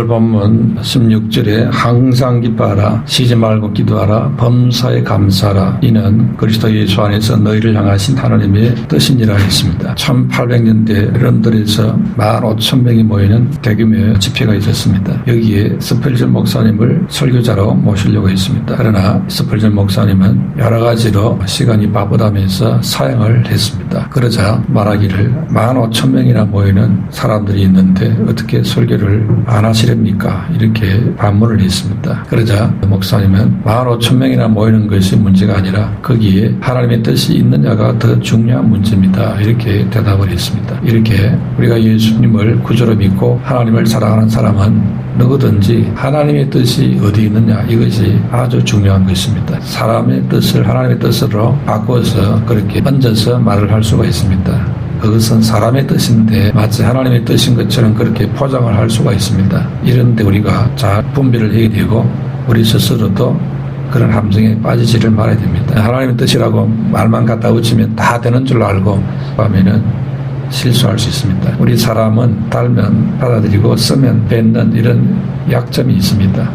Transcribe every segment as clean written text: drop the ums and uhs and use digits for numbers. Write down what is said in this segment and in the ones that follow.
오늘 본문 16절에 항상 기뻐하라, 쉬지 말고 기도하라, 범사에 감사하라, 이는 그리스도 예수 안에서 너희를 향하신 하나님의 뜻이니라 했습니다. 1800년대 런던에서 15,000명이 모이는 대규모의 집회가 있었습니다. 여기에 스펄전 목사님을 설교자로 모시려고 했습니다. 그러나 스펄전 목사님은 여러 가지로 시간이 바쁘다면서 사양을 했습니다. 그러자 말하기를 15,000명이나 모이는 사람들이 있는데 어떻게 설교를 안 하시렵니까? 이렇게 반문을 했습니다. 그러자 목사님은 15,000명이나 모이는 것이 문제가 아니라 거기에 하나님의 뜻이 있느냐가 더 중요한 문제입니다. 이렇게 대답을 했습니다. 이렇게 우리가 예수님을 구주로 믿고 하나님을 사랑하는 사람은 누구든지 하나님의 뜻이 어디 있느냐, 이것이 아주 중요한 것입니다. 사람의 뜻을 하나님의 뜻으로 바꿔서 그렇게 얹어서 말을 할 수가 있습니다. 그것은 사람의 뜻인데 마치 하나님의 뜻인 것처럼 그렇게 포장을 할 수가 있습니다. 이런데 우리가 잘 분별을 해야 되고 우리 스스로도 그런 함정에 빠지지를 말아야 됩니다. 하나님의 뜻이라고 말만 갖다 붙이면 다 되는 줄 알고 하면은 실수할 수 있습니다. 우리 사람은 달면 받아들이고 쓰면 뱉는 이런 약점이 있습니다.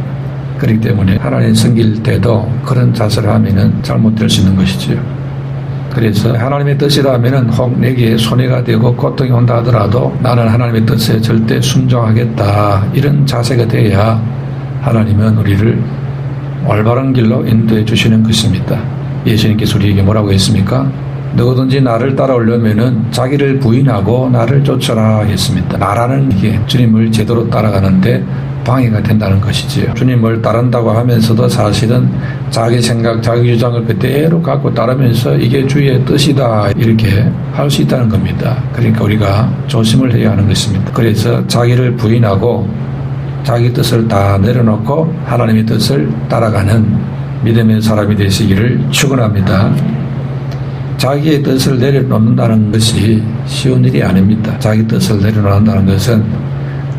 그렇기 때문에 하나님 섬길 때도 그런 자세를 하면은 잘못될 수 있는 것이지요. 그래서 하나님의 뜻이라면은 혹 내게 손해가 되고 고통이 온다 하더라도 나는 하나님의 뜻에 절대 순종하겠다, 이런 자세가 돼야 하나님은 우리를 올바른 길로 인도해 주시는 것입니다. 예수님께서 우리에게 뭐라고 했습니까? 누구든지 나를 따라오려면은 자기를 부인하고 나를 쫓아라 했습니다. 나라는 게 주님을 제대로 따라가는데 방해가 된다는 것이지요. 주님을 따른다고 하면서도 사실은 자기 생각, 자기 주장을 그대로 갖고 따르면서 이게 주의 뜻이다, 이렇게 할 수 있다는 겁니다. 그러니까 우리가 조심을 해야 하는 것입니다. 그래서 자기를 부인하고 자기 뜻을 다 내려놓고 하나님의 뜻을 따라가는 믿음의 사람이 되시기를 축원합니다. 자기의 뜻을 내려놓는다는 것이 쉬운 일이 아닙니다. 자기 뜻을 내려놓는다는 것은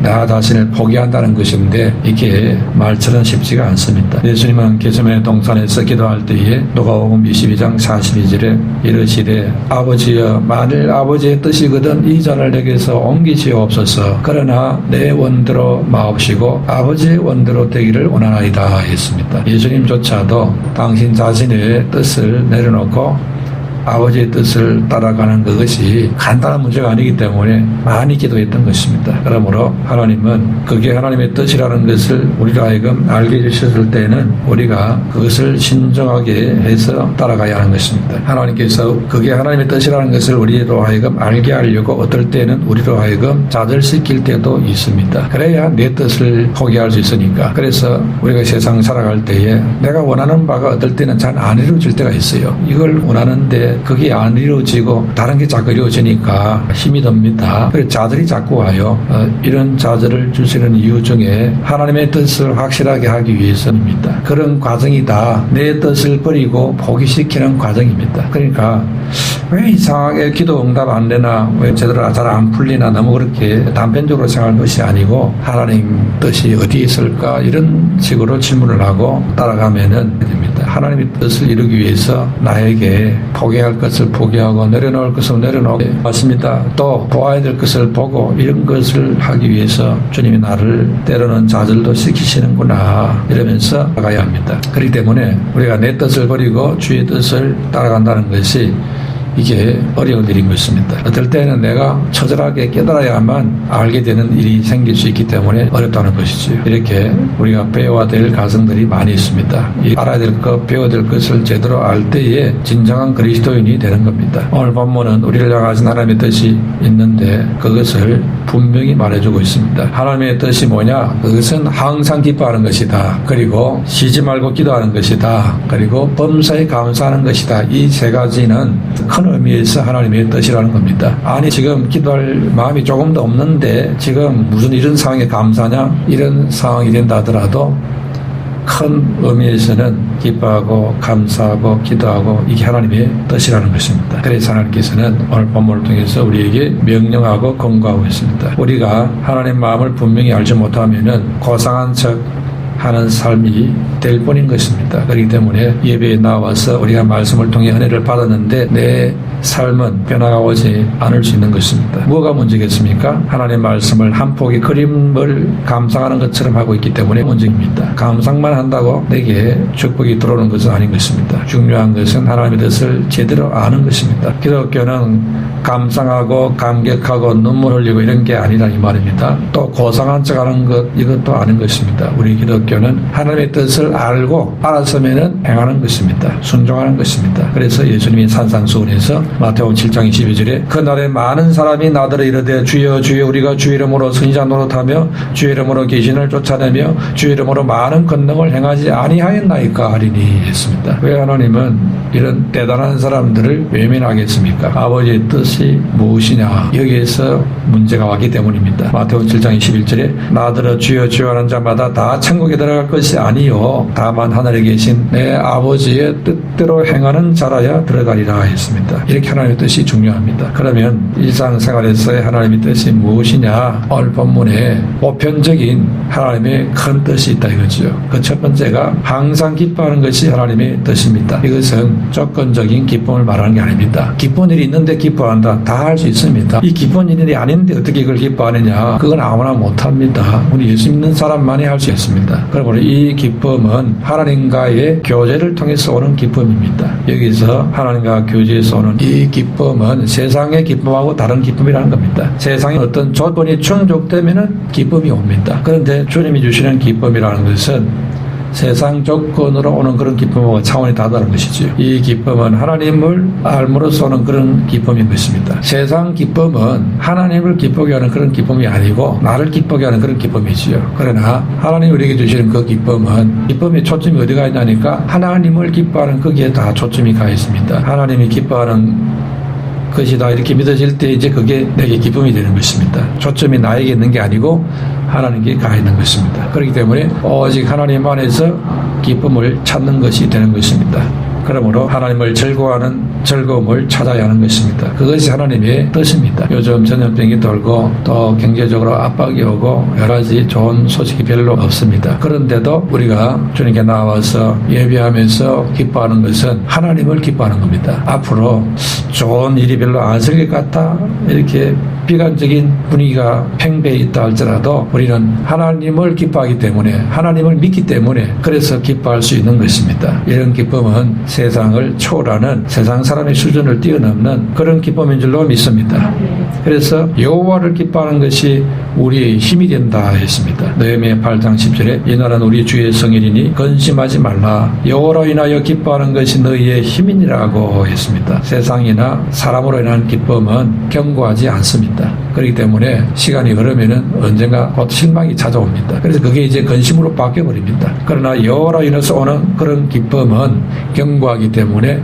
나 자신을 포기한다는 것인데 이게 말처럼 쉽지가 않습니다. 예수님은 겟세마네 동산에서 기도할 때에 누가복음 22장 42절에 이르시되 아버지여, 만일 아버지의 뜻이거든 이 잔을 내게서 옮기시옵소서. 그러나 내 원대로 마옵시고 아버지의 원대로 되기를 원하나이다 했습니다. 예수님조차도 당신 자신의 뜻을 내려놓고 아버지의 뜻을 따라가는 그것이 간단한 문제가 아니기 때문에 많이 기도했던 것입니다. 그러므로 하나님은 그게 하나님의 뜻이라는 것을 우리로 하여금 알게 해주셨을 때는 우리가 그것을 신중하게 해서 따라가야 하는 것입니다. 하나님께서 그게 하나님의 뜻이라는 것을 우리로 하여금 알게 하려고 어떨 때는 우리로 하여금 좌절시킬 때도 있습니다. 그래야 내 뜻을 포기할 수 있으니까. 그래서 우리가 세상 살아갈 때에 내가 원하는 바가 어떨 때는 잘 안 이루어질 때가 있어요. 이걸 원하는데 그게 안 이루어지고 다른 게 자꾸 이루어지니까 힘이 듭니다. 그래서 좌절이 자꾸 와요. 이런 좌절을 주시는 이유 중에 하나님의 뜻을 확실하게 하기 위해서입니다. 그런 과정이 다 내 뜻을 버리고 포기시키는 과정입니다. 그러니까 왜 이상하게 기도 응답 안 되나, 왜 제대로 잘 안 풀리나, 너무 그렇게 단편적으로 생각할 것이 아니고 하나님 뜻이 어디 있을까, 이런 식으로 질문을 하고 따라가면은 됩니다. 하나님의 뜻을 이루기 위해서 나에게 포기할 것을 포기하고 내려놓을 것을 내려놓고 맞습니다. 또 보아야 될 것을 보고 이런 것을 하기 위해서 주님이 나를 때로는 좌절도 시키시는구나, 이러면서 나가야 합니다. 그렇기 때문에 우리가 내 뜻을 버리고 주의 뜻을 따라간다는 것이 이게 어려운 일인 것입니다. 어떨 때는 내가 처절하게 깨달아야만 알게 되는 일이 생길 수 있기 때문에 어렵다는 것이죠. 이렇게 우리가 배워야 될 가정들이 많이 있습니다. 알아야 될 것, 배워야 될 것을 제대로 알 때에 진정한 그리스도인이 되는 겁니다. 오늘 본문은 우리를 향하신 하나님의 뜻이 있는데 그것을 분명히 말해주고 있습니다. 하나님의 뜻이 뭐냐? 그것은 항상 기뻐하는 것이다. 그리고 쉬지 말고 기도하는 것이다. 그리고 범사에 감사하는 것이다. 이 세 가지는 큰 의미에서 하나님의 뜻이라는 겁니다. 아니 지금 기도할 마음이 조금도 없는데 지금 무슨 이런 상황에 감사냐? 이런 상황이 된다 하더라도 큰 의미에서는 기뻐하고 감사하고 기도하고 이게 하나님의 뜻이라는 것입니다. 그래서 하나님께서는 오늘 본문을 통해서 우리에게 명령하고 권고하고 있습니다. 우리가 하나님 마음을 분명히 알지 못하면은 고상한 척 하는 삶이 될 뿐인 것입니다. 그렇기 때문에 예배에 나와서 우리가 말씀을 통해 은혜를 받았는데 내 삶은 변화가 오지 않을 수 있는 것입니다. 뭐가 문제겠습니까? 하나님의 말씀을 한 폭의 그림을 감상하는 것처럼 하고 있기 때문에 문제입니다. 감상만 한다고 내게 축복이 들어오는 것은 아닌 것입니다. 중요한 것은 하나님의 뜻을 제대로 아는 것입니다. 기독교는 감상하고 감격하고 눈물 흘리고 이런 게 아니라 이 말입니다. 또 고상한 척하는 것 이것도 아는 것입니다. 우리 기독교는 하나님의 뜻을 알고 알았으면 행하는 것입니다. 순종하는 것입니다. 그래서 예수님이 산상수훈에서 마태복음 7장 22절에 그날에 많은 사람이 나더러 이르되 주여 주여 우리가 주 이름으로 선지자 노릇하며 주 이름으로 귀신을 쫓아내며 주 이름으로 많은 권능을 행하지 아니하였나이까 하리니 했습니다. 왜 하나님은 이런 대단한 사람들을 외면하겠습니까? 아버지의 뜻이 무엇이냐 여기에서 문제가 왔기 때문입니다. 마태복음 7장 21절에 나더러 주여 주여 하는 자마다 다 천국에 들어갈 것이 아니요 다만 하늘에 계신 내 아버지의 뜻대로 행하는 자라야 들어가리라 했습니다. 이렇게 하나님의 뜻이 중요합니다. 그러면 일상생활에서의 하나님의 뜻이 무엇이냐? 오늘 본문에 보편적인 하나님의 큰 뜻이 있다 이거죠. 그 첫 번째가 항상 기뻐하는 것이 하나님의 뜻입니다. 이것은 조건적인 기쁨을 말하는 게 아닙니다. 기쁜 일이 있는데 기뻐한다. 다 할 수 있습니다. 이 기쁜 일이 아닌데 어떻게 이걸 기뻐하느냐? 그건 아무나 못합니다. 우리 예수 믿는 사람만이 할 수 있습니다. 그러므로 이 기쁨은 하나님과의 교제를 통해서 오는 기쁨입니다. 여기서 하나님과 교제에서 오는 이 기쁨은 세상의 기쁨하고 다른 기쁨이라는 겁니다. 세상에 어떤 조건이 충족되면 기쁨이 옵니다. 그런데 주님이 주시는 기쁨이라는 것은 세상 조건으로 오는 그런 기쁨하고 차원이 다르다는 것이지요. 이 기쁨은 하나님을 알므로써 오는 그런 기쁨인 것입니다. 세상 기쁨은 하나님을 기쁘게 하는 그런 기쁨이 아니고 나를 기쁘게 하는 그런 기쁨이지요. 그러나 하나님이 우리에게 주시는 그 기쁨은 기쁨의 초점이 어디가 있냐니까 하나님을 기뻐하는 거기에 다 초점이 가 있습니다. 하나님이 기뻐하는 것이다 이렇게 믿어질 때 이제 그게 내게 기쁨이 되는 것입니다. 초점이 나에게 있는 게 아니고 하나님께 가 있는 것입니다. 그렇기 때문에 오직 하나님 안에서 기쁨을 찾는 것이 되는 것입니다. 그러므로 하나님을 즐거워하는 즐거움을 찾아야 하는 것입니다. 그것이 하나님의 뜻입니다. 요즘 전염병이 돌고 또 경제적으로 압박이 오고 여러 가지 좋은 소식이 별로 없습니다. 그런데도 우리가 주님께 나와서 예배하면서 기뻐하는 것은 하나님을 기뻐하는 겁니다. 앞으로 좋은 일이 별로 안 생길 것 같다 이렇게 비관적인 분위기가 팽배해 있다 할지라도 우리는 하나님을 기뻐하기 때문에 하나님을 믿기 때문에 그래서 기뻐할 수 있는 것입니다. 이런 기쁨은 세상을 초월하는 세상 사람의 수준을 뛰어넘는 그런 기쁨인 줄로 믿습니다. 그래서 여호와를 기뻐하는 것이 우리의 힘이 된다 했습니다. 느헤미야 8장 10절에 이 날은 우리 주의 성일이니 근심하지 말라 여호와로 인하여 기뻐하는 것이 너희의 힘이니라고 했습니다. 세상이나 사람으로 인한 기쁨은 견고하지 않습니다. 그렇기 때문에 시간이 흐르면은 언젠가 곧 실망이 찾아옵니다. 그래서 그게 이제 근심으로 바뀌어버립니다. 그러나 여호와로 인해서 오는 그런 기쁨은 견고하기 때문에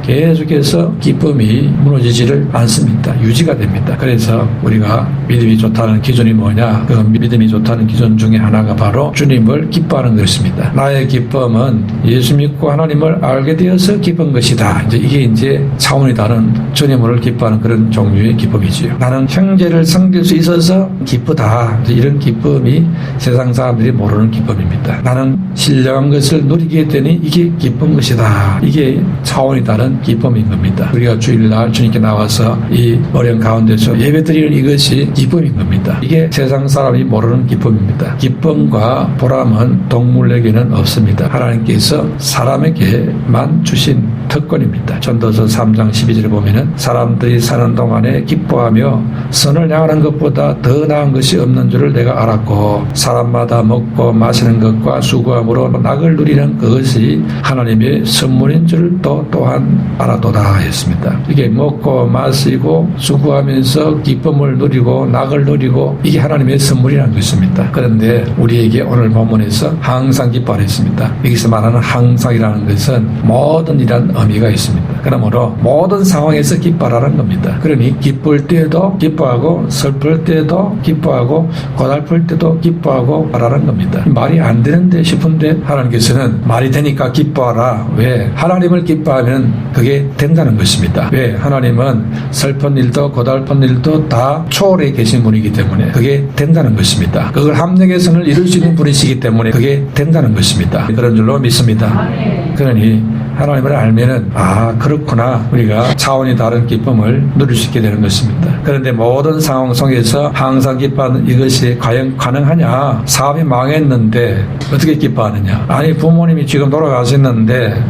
계속해서 기쁨이 무너지지를 않습니다. 유지가 됩니다. 그래서 우리가 믿음이 좋다는 기준이 뭐냐? 그 믿음이 좋다는 기준 중에 하나가 바로 주님을 기뻐하는 것입니다. 나의 기쁨은 예수 믿고 하나님을 알게 되어서 기쁜 것이다. 이게 이제 차원이 다른 주님을 기뻐하는 그런 종류의 기쁨이지요. 나는 형제를 섬길 수 있어서 기쁘다. 이런 기쁨이 세상 사람들이 모르는 기쁨입니다. 나는 신령한 것을 누리게 되니 이게 기쁜 것이다. 이게 차원이 다른 기쁨인 겁니다. 우리가 주일날 주님께 나와서 이 어려운 가운데서 예배드리는 이것이 기쁨인 겁니다. 이게 세상 사람이 모르는 기쁨입니다. 기쁨과 보람은 동물에게는 없습니다. 하나님께서 사람에게만 주신 특권입니다. 전도서 3장 12절에 보면은 사람들이 사는 동안에 기뻐하며 선을 향하는 것보다 더 나은 것이 없는 줄을 내가 알았고 사람마다 먹고 마시는 것과 수고함으로 낙을 누리는 그것이 하나님의 선물인 줄도 또한 알아도다 했습니다. 이게 먹고 마시고 수고하면서 기쁨을 누리고 낙을 누리고 이게 하나님의 선물이라는 것입니다. 그런데 우리에게 오늘 본문에서 항상 기뻐하라 했습니다. 여기서 말하는 항상이라는 것은 모든 일은 의미가 있습니다. 그러므로 모든 상황에서 기뻐하라는 겁니다. 그러니 기쁠 때에도 기뻐하고 슬플 때에도 기뻐하고 고달플 때도 기뻐하고 하라는 겁니다. 말이 안 되는데 싶은데 하나님께서는 말이 되니까 기뻐하라. 왜? 하나님을 기뻐하면 그게 된다는 것입니다. 왜? 하나님은 슬픈 일도 고달픈 일도 다 초월해 계신 분이기 때문에 그게 된다는 것입니다. 그걸 합력해서는 이룰 수 있는 분이시기 때문에 그게 된다는 것입니다. 그런 줄로 믿습니다. 그러니 하나님을 알면은 그렇구나, 우리가 차원이 다른 기쁨을 누릴 수 있게 되는 것입니다. 그런데 모든 상황 속에서 항상 기뻐하는 이것이 과연 가능하냐? 사업이 망했는데 어떻게 기뻐하느냐? 아니, 부모님이 지금 돌아가셨는데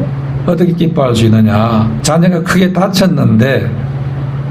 어떻게 기뻐할 수 있느냐? 자녀가 크게 다쳤는데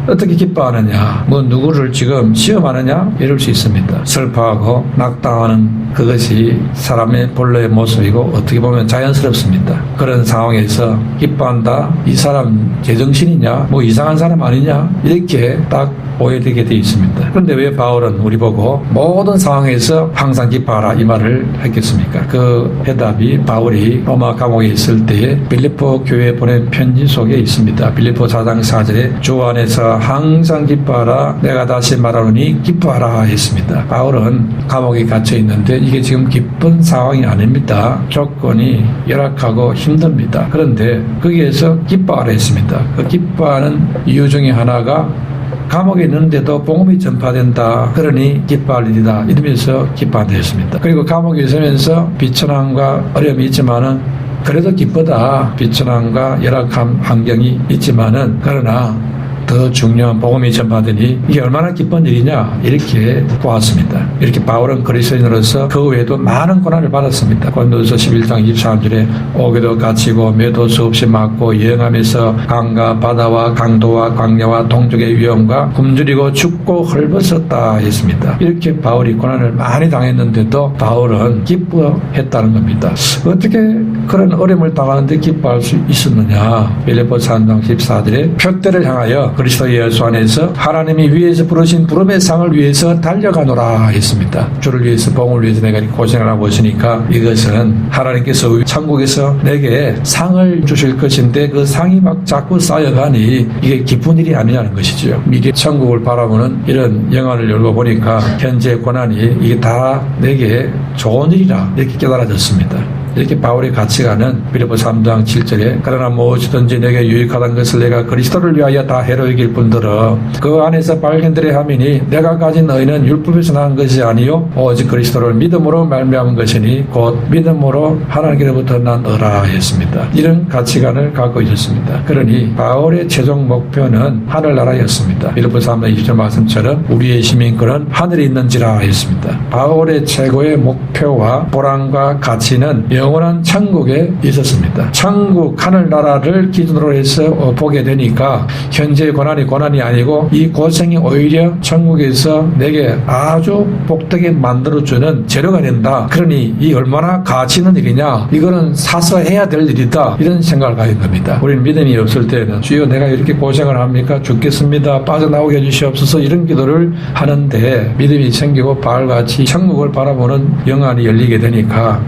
어떻게 기뻐하느냐? 누구를 지금 시험하느냐? 이럴 수 있습니다. 슬퍼하고 낙담하는 그것이 사람의 본래의 모습이고 어떻게 보면 자연스럽습니다. 그런 상황에서 기뻐한다? 이 사람 제정신이냐? 이상한 사람 아니냐? 이렇게 딱 오해되게 되어 있습니다. 그런데 왜 바울은 우리 보고 모든 상황에서 항상 기뻐하라 이 말을 했겠습니까? 그 해답이 바울이 로마 감옥에 있을 때에 빌립보 교회에 보낸 편지 속에 있습니다. 빌립보 4장 4절에 주 안에서 항상 기뻐하라, 내가 다시 말하노니 기뻐하라 했습니다. 바울은 감옥에 갇혀 있는데 이게 지금 기쁜 상황이 아닙니다. 조건이 열악하고 힘듭니다. 그런데 거기에서 기뻐하라 했습니다. 그 기뻐하는 이유 중에 하나가 감옥에 있는데도 복음이 전파된다. 그러니 기뻐할 일이다. 이러면서 기뻐한다 했습니다. 그리고 감옥에 있으면서 비천함과 어려움이 있지만은 그래도 기쁘다. 비천함과 열악한 환경이 있지만은 그러나 더 중요한 복음이 전파되니 이게 얼마나 기쁜 일이냐 이렇게 보았습니다. 이렇게 바울은 그리스도인으로서 그 외에도 많은 고난을 받았습니다. 고린도서 11장 23절에 오기도 갇히고 매도 수없이 맞고 여행하면서 강과 바다와 강도와 광야와 동족의 위험과 굶주리고 춥고 헐벗었다 했습니다. 이렇게 바울이 고난을 많이 당했는데도 바울은 기뻐했다는 겁니다. 어떻게 그런 어려움을 당하는데 기뻐할 수 있었느냐? 빌립보 3장 14절에 표대를 향하여 그리스도 예수 안에서 하나님이 위에서 부르신 부름의 상을 위해서 달려가노라 했습니다. 주를 위해서 복음을 위해서 내가 고생을 하고 있으니까 이것은 하나님께서 천국에서 내게 상을 주실 것인데 그 상이 막 자꾸 쌓여가니 이게 기쁜 일이 아니냐는 것이죠. 미래 천국을 바라보는 이런 영안을 열고 보니까 현재 고난이 이게 다 내게 좋은 일이라 이렇게 깨달아졌습니다. 이렇게 바울의 가치관은 빌립보 3장 7절에 그러나 무엇이든지 내게 유익하다는 것을 내가 그리스도를 위하여 다 해로 이길 뿐더러 그 안에서 발견되려 함이니 내가 가진 의는 율법에서 난 것이 아니요 오직 그리스도를 믿음으로 말미암은 것이니 곧 믿음으로 하나님께로부터 난 의라 했습니다. 이런 가치관을 갖고 있었습니다. 그러니 바울의 최종 목표는 하늘나라였습니다. 빌립보 3장 20절 말씀처럼 우리의 시민권은 하늘에 있는지라 했습니다. 바울의 최고의 목표와 보람과 가치는 영원한 천국에 있었습니다. 천국 하늘나라를 기준으로 해서 보게 되니까 현재의 고난이 아니고 이 고생이 오히려 천국에서 내게 아주 복되게 만들어주는 재료가 된다. 그러니 이 얼마나 가치 있는 일이냐, 이거는 사서 해야 될 일이다, 이런 생각을 가진 겁니다. 우리는 믿음이 없을 때는 주여 내가 이렇게 고생을 합니까? 죽겠습니다, 빠져나오게 해주시옵소서, 이런 기도를 하는데 믿음이 생기고 바울같이 천국을 바라보는 영안이 열리게 되니까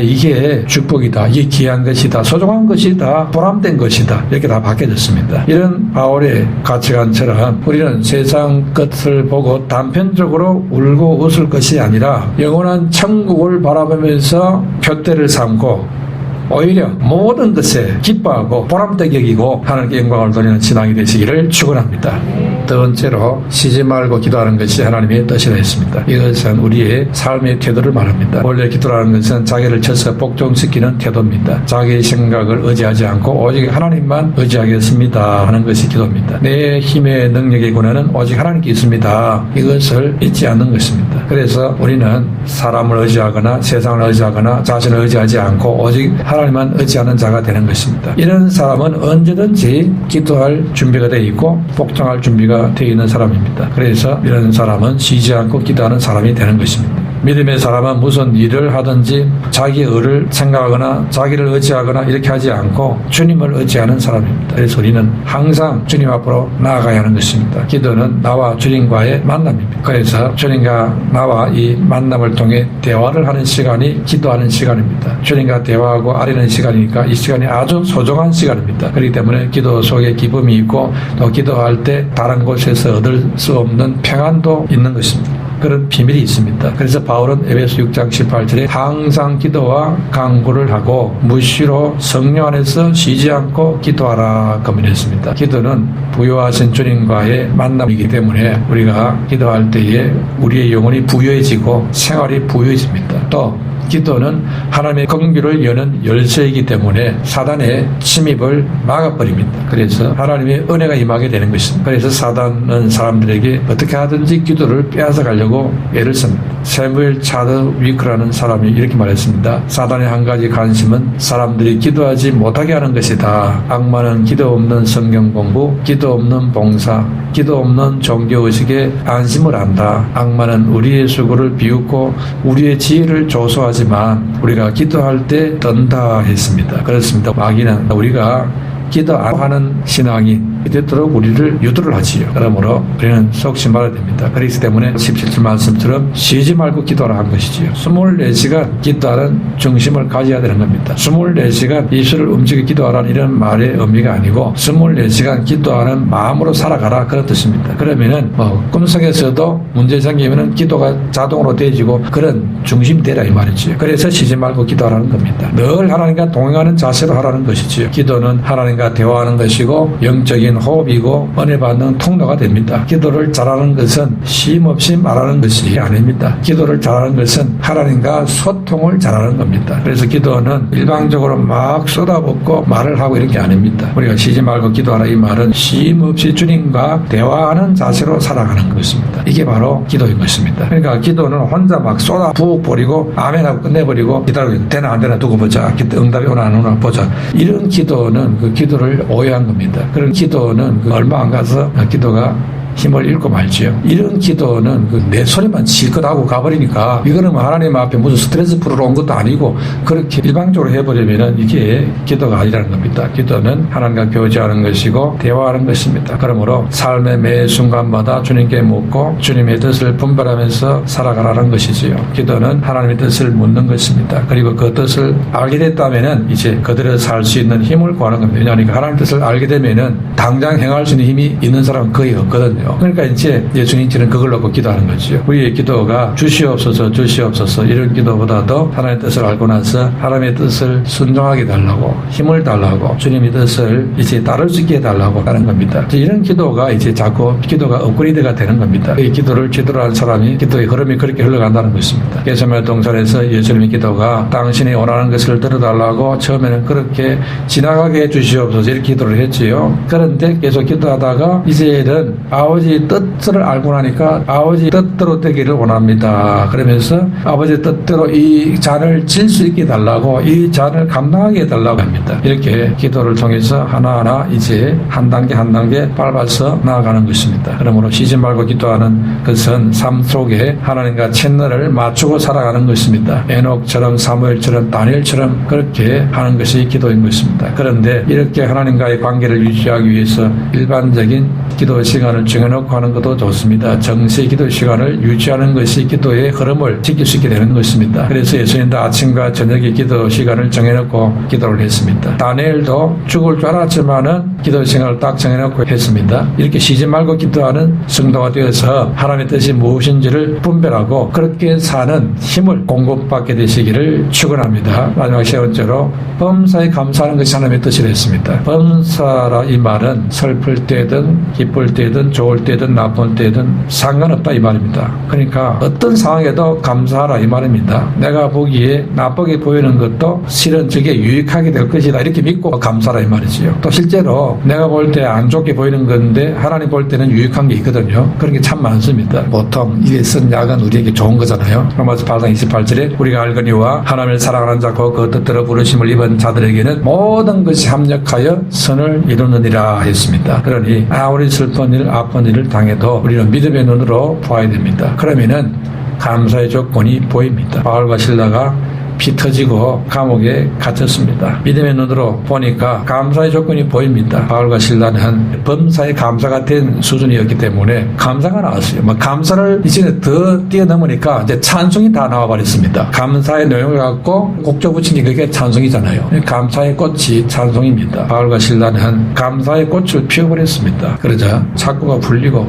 이게 축복이다, 이게 귀한 것이다, 소중한 것이다, 보람된 것이다, 이렇게 다 바뀌어졌습니다. 이런 바울의 가치관처럼 우리는 세상 것을 보고 단편적으로 울고 웃을 것이 아니라 영원한 천국을 바라보면서 푯대를 삼고 오히려 모든 것에 기뻐하고 보람되게 여기고 하나님께 영광을 돌리는 신앙이 되시기를 축원합니다. 두 번째로 쉬지 말고 기도하는 것이 하나님의 뜻이라 했습니다. 이것은 우리의 삶의 태도를 말합니다. 원래 기도라는 것은 자기를 쳐서 복종시키는 태도입니다. 자기의 생각을 의지하지 않고 오직 하나님만 의지하겠습니다 하는 것이 기도입니다. 내 힘의 능력의 권한은 오직 하나님께 있습니다. 이것을 잊지 않는 것입니다. 그래서 우리는 사람을 의지하거나 세상을 의지하거나 자신을 의지하지 않고 오직 하나님만 의지하는 자가 되는 것입니다. 이런 사람은 언제든지 기도할 준비가 되어 있고 복종할 준비가 되어 있는 사람입니다. 그래서 이런 사람은 쉬지 않고 기도하는 사람이 되는 것입니다. 믿음의 사람은 무슨 일을 하든지 자기의 의를 생각하거나 자기를 의지하거나 이렇게 하지 않고 주님을 의지하는 사람입니다. 그래서 우리는 항상 주님 앞으로 나아가야 하는 것입니다. 기도는 나와 주님과의 만남입니다. 그래서 주님과 나와 이 만남을 통해 대화를 하는 시간이 기도하는 시간입니다. 주님과 대화하고 아뢰는 시간이니까 이 시간이 아주 소중한 시간입니다. 그렇기 때문에 기도 속에 기쁨이 있고 또 기도할 때 다른 곳에서 얻을 수 없는 평안도 있는 것입니다. 그런 비밀이 있습니다. 그래서 바울은 에베소 6장 18절에 항상 기도와 간구를 하고 무시로 성령 안에서 쉬지 않고 기도하라 거문했습니다. 기도는 부요하신 주님과의 만남이기 때문에 우리가 기도할 때에 우리의 영혼이 부요해지고 생활이 부요해집니다. 또 기도는 하나님의 긍휼을 여는 열쇠이기 때문에 사단의 침입을 막아버립니다. 그래서 하나님의 은혜가 임하게 되는 것입니다. 그래서 사단은 사람들에게 어떻게 하든지 기도를 빼앗아 가려고 애를 씁니다. 세무엘 차드 위크라는 사람이 이렇게 말했습니다. 사단의 한 가지 관심은 사람들이 기도하지 못하게 하는 것이다. 악마는 기도 없는 성경 공부, 기도 없는 봉사, 기도 없는 종교의식에 안심을 한다. 악마는 우리의 수고를 비웃고 우리의 지혜를 조소하지만 우리가 기도할 때 떤다 했습니다. 그렇습니다. 마귀는 우리가 기도 안 하는 신앙이 되도록 우리를 유도를 하지요. 그러므로 우리는 속지 말아야 됩니다. 그렇기 때문에 17절 말씀처럼 쉬지 말고 기도하라 한 것이지요. 24시간 기도하는 중심을 가져야 되는 겁니다. 24시간 입술을 움직여 기도하라는 이런 말의 의미가 아니고 24시간 기도하는 마음으로 살아가라 그런 뜻입니다. 그러면은 꿈속에서도 문제 생기면은 기도가 자동으로 되어지고 그런 중심이 되라 이 말이지요. 그래서 쉬지 말고 기도하라는 겁니다. 늘 하나님과 동행하는 자세로 하라는 것이지요. 기도는 하나님과 대화하는 것이고 영적인 호흡이고 은혜 받는 통로가 됩니다. 기도를 잘하는 것은 쉼 없이 말하는 것이 아닙니다. 기도를 잘하는 것은 하나님과 소통을 잘하는 겁니다. 그래서 기도는 일방적으로 막 쏟아붓고 말을 하고 이런 게 아닙니다. 우리가 쉬지 말고 기도하라 이 말은 쉼 없이 주님과 대화하는 자세로 살아가는 것입니다. 이게 바로 기도인 것입니다. 그러니까 기도는 혼자 막 쏟아 부어 버리고 아멘하고 끝내버리고 기다리고 되나 안 되나 두고 보자. 응답이 오나 안 오나 보자. 이런 기도는 그 기도를 오해한 겁니다. 그런 기도는 얼마 안 가서 기도가 힘을 잃고 말지요. 이런 기도는 내 소리만 실컷 하고 가버리니까 이거는 하나님 앞에 무슨 스트레스 풀으러 온 것도 아니고 그렇게 일방적으로 해버리면은 이게 기도가 아니라는 겁니다. 기도는 하나님과 교제하는 것이고 대화하는 것입니다. 그러므로 삶의 매 순간마다 주님께 묻고 주님의 뜻을 분별하면서 살아가라는 것이지요. 기도는 하나님의 뜻을 묻는 것입니다. 그리고 그 뜻을 알게 됐다면은 이제 그대로 살 수 있는 힘을 구하는 겁니다. 왜냐하니까 하나님의 뜻을 알게 되면은 당장 행할 수 있는 힘이 있는 사람은 거의 없거든요. 그러니까 이제 예수님처럼 그걸 놓고 기도하는 거죠. 우리의 기도가 주시옵소서 주시옵소서 이런 기도보다도 하나님의 뜻을 알고 나서 하나님의 뜻을 순종하게 달라고 힘을 달라고 주님의 뜻을 이제 따를 수 있게 해달라고 하는 겁니다. 이런 기도가 이제 자꾸 기도가 업그레이드가 되는 겁니다. 이 기도를 제대로 하는 사람이 기도의 흐름이 그렇게 흘러간다는 것입니다. 게세마네 동산에서 예수님의 기도가 당신이 원하는 것을 들어달라고 처음에는 그렇게 지나가게 해주시옵소서 이렇게 기도를 했지요. 그런데 계속 기도하다가 이제는 아버지 뜻을 알고 나니까 아버지 뜻대로 되기를 원합니다. 그러면서 아버지 뜻대로 이 잔을 질 수 있게 해달라고 이 잔을 감당하게 해달라고 합니다. 이렇게 기도를 통해서 하나하나 이제 한 단계 한 단계 밟아서 나아가는 것입니다. 그러므로 쉬지 말고 기도하는 것은 삶 속에 하나님과 채널을 맞추고 살아가는 것입니다. 에녹처럼 사무엘처럼 다니엘처럼 그렇게 하는 것이 기도인 것입니다. 그런데 이렇게 하나님과의 관계를 유지하기 위해서 일반적인 기도 시간을 정해놓고 하는 것도 좋습니다. 정시 기도 시간을 유지하는 것이 기도의 흐름을 지킬 수 있게 되는 것입니다. 그래서 예수님도 아침과 저녁에 기도 시간을 정해놓고 기도를 했습니다. 다니엘도 죽을 줄 알았지만은 기도 시간을 딱 정해놓고 했습니다. 이렇게 쉬지 말고 기도하는 성도가 되어서 하나님의 뜻이 무엇인지를 분별하고 그렇게 사는 힘을 공급받게 되시기를 축원합니다. 마지막 세 번째로 범사에 감사하는 것이 하나님의 뜻이라 했습니다. 범사라 이 말은 슬플 때든 기쁠 때든 좋을 때든 나쁜 때든 상관없다 이 말입니다. 그러니까 어떤 상황에도 감사하라 이 말입니다. 내가 보기에 나쁘게 보이는 것도 실은 저게 유익하게 될 것이다 이렇게 믿고 감사하라 이 말이지요. 또 실제로 내가 볼 때 안 좋게 보이는 건데 하나님 볼 때는 유익한 게 있거든요. 그런 게 참 많습니다. 보통 이게 쓴 약은 우리에게 좋은 거잖아요. 로마서 8장 28절에 우리가 알거니와 하나님을 사랑하는 자고 그 뜻대로 부르심을 입은 자들에게는 모든 것이 합력하여 선을 이루느니라 했습니다. 그러니 아무리 슬픈 일 아픈 일을 당해도 우리는 믿음의 눈으로 보아야 됩니다. 그러면은 감사의 조건이 보입니다. 바울과 실라가 피 터지고 감옥에 갇혔습니다. 믿음의 눈으로 보니까 감사의 조건이 보입니다. 바울과 실라는 범사에 감사가 된 수준이었기 때문에 감사가 나왔어요. 감사를 이제 더 뛰어넘으니까 이제 찬송이 다 나와버렸습니다. 감사의 내용을 갖고 곡조 붙인 게 그게 찬송이잖아요. 감사의 꽃이 찬송입니다. 바울과 실라는 감사의 꽃을 피워버렸습니다. 그러자 착고가 풀리고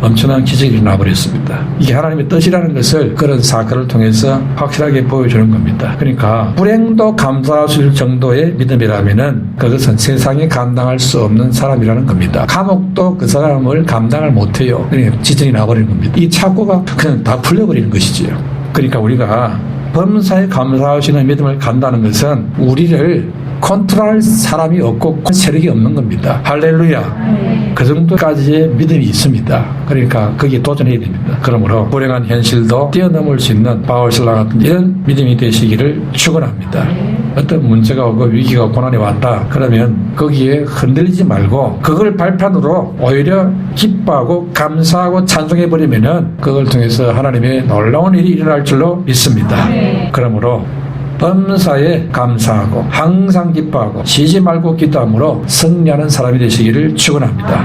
엄청난 기적이 일어나버렸습니다. 이게 하나님의 뜻이라는 것을 그런 사건을 통해서 확실하게 보여주는 겁니다. 그러니까 불행도 감사할 정도의 믿음이라면은 그것은 세상에 감당할 수 없는 사람이라는 겁니다. 감옥도 그 사람을 감당을 못해요. 그러니까 지진이 나버리는 겁니다. 이 착고가 그냥 다 풀려버리는 것이지요. 그러니까 우리가 범사에 감사하시는 믿음을 간다는 것은 우리를 컨트롤할 사람이 없고 세력이 없는 겁니다. 할렐루야. 그 정도까지의 믿음이 있습니다. 그러니까 거기에 도전해야 됩니다. 그러므로 불행한 현실도 뛰어넘을 수 있는 바울 신라 같은 이런 믿음이 되시기를 축원합니다. 어떤 문제가 오고 위기가 고난이 왔다 그러면 거기에 흔들리지 말고 그걸 발판으로 오히려 기뻐하고 감사하고 찬송해버리면은 그걸 통해서 하나님의 놀라운 일이 일어날 줄로 믿습니다. 그러므로 범사에 감사하고 항상 기뻐하고 쉬지 말고 기도함으로 승리하는 사람이 되시기를 축원합니다.